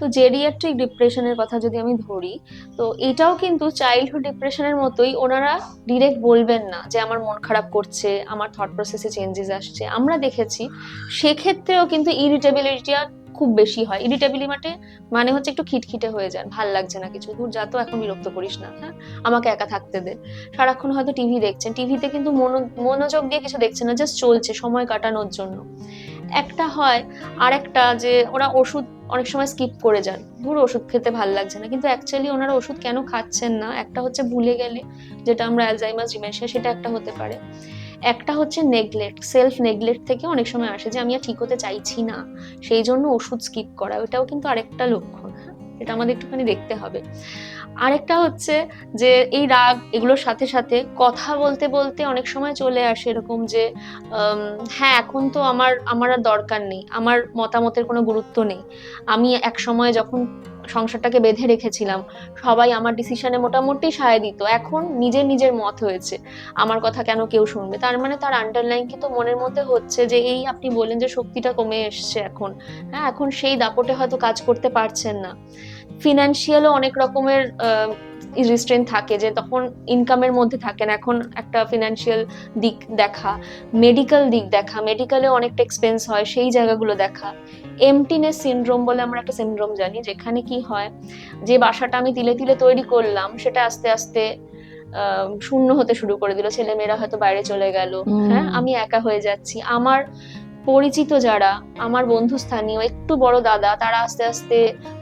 তো জেরিয়াট্রিক ডিপ্রেশনের কথা যদি আমি ধরি, তো এটাও কিন্তু চাইল্ডহুড ডিপ্রেশনের মতোই, ওনারা ডিরেক্ট বলবেন না যে আমার মন খারাপ করছে, আমার থট প্রসেসে চেঞ্জেস আসছে। আমরা দেখেছি সেক্ষেত্রেও কিন্তু ইরিটেবিলিটিটা খুব বেশি হয়। ইরিটেবিলিটি মানে হচ্ছে একটু খিটখিটে হয়ে যান, ভাল লাগছে না কিছু, দূর যা তো, এখন বিরক্ত করিস না, হ্যাঁ আমাকে একা থাকতে দে। সারাক্ষণ হয়তো টিভি দেখছেন, টিভিতে কিন্তু মনোযোগ দিয়ে কিছু দেখছেন না, জাস্ট চলছে সময় কাটানোর জন্য। একটা হয় আর একটা যে ওরা ওষুধ অনেক সময় স্কিপ করে যান, ধুর ওষুধ খেতে ভাল লাগছে না, কিন্তু অ্যাকচুয়ালি ওনারা ওষুধ কেন খাচ্ছেন না, একটা হচ্ছে ভুলে গেলে, যেটা আমরা অ্যালজাইমার্স ডিমেনশিয়া, সেটা একটা হতে পারে। একটা হচ্ছে নেগলেক্ট, সেলফ নেগলেক্ট থেকে অনেক সময় আসে যে আমি আর ঠিক হতে চাইছি না, সেই জন্য ওষুধ স্কিপ করা, ওটাও কিন্তু আরেকটা লক্ষণ। হ্যাঁ, এটা আমাদের একটুখানি দেখতে হবে। আরেকটা হচ্ছে যে এই রাগ এগুলোর সাথে সাথে কথা বলতে বলতে অনেক সময় চলে আসে এরকম যে হ্যাঁ এখন তো আমার আর দরকার নেই, আমার মতামতের কোনো গুরুত্ব নেই। আমি এক সময় যখন সংসারটাকে বেঁধে রেখেছিলাম, সবাই আমার ডিসিশনে মোটামুটি সায় দিত, এখন নিজের নিজের মত হয়েছে, আমার কথা কেন কেউ শুনবে। তার মানে তার আন্ডারলাইন কিন্তু মনের মধ্যে হচ্ছে যে, এই আপনি বললেন যে শক্তিটা কমে এসছে এখন, হ্যাঁ এখন সেই দাপটে হয়তো কাজ করতে পারছেন না। ফিনান্সিয়ালও অনেক রকমের রিস্ট্রেন্ট থাকে, যে তখন ইনকামের মধ্যে থাকেন, এখন একটা ফিনান্সিয়াল দিক দেখা, মেডিকেল দিক দেখা, মেডিকেলে অনেকটা এক্সপেন্স হয়, সেই জায়গাগুলো দেখা। এমটিনেস সিনড্রোম বলে আমরা একটা সিনড্রোম জানি, যেখানে কি হয়, যে বাসাটা আমি তিলে তিলে তৈরি করলাম সেটা আস্তে আস্তে শূন্য হতে শুরু করে দিল, ছেলে মেয়েরা হয়তো বাইরে চলে গেল, হ্যাঁ আমি একা হয়ে যাচ্ছি, আমার পরিচিত যারা, আমার বন্ধু স্থানীয় একটু বড় দাদা, তারা আস্তে আস্তে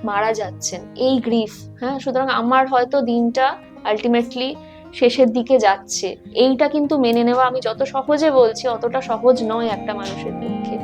মারা যাচ্ছেন, এই গ্রিফ। হ্যাঁ, সুতরাং আমার হয়তো দিনটা আলটিমেটলি শেষের দিকে যাচ্ছে, এইটা কিন্তু মেনে নেওয়া, আমি যত সহজে বলছি অতটা সহজ নয় একটা মানুষের পক্ষে।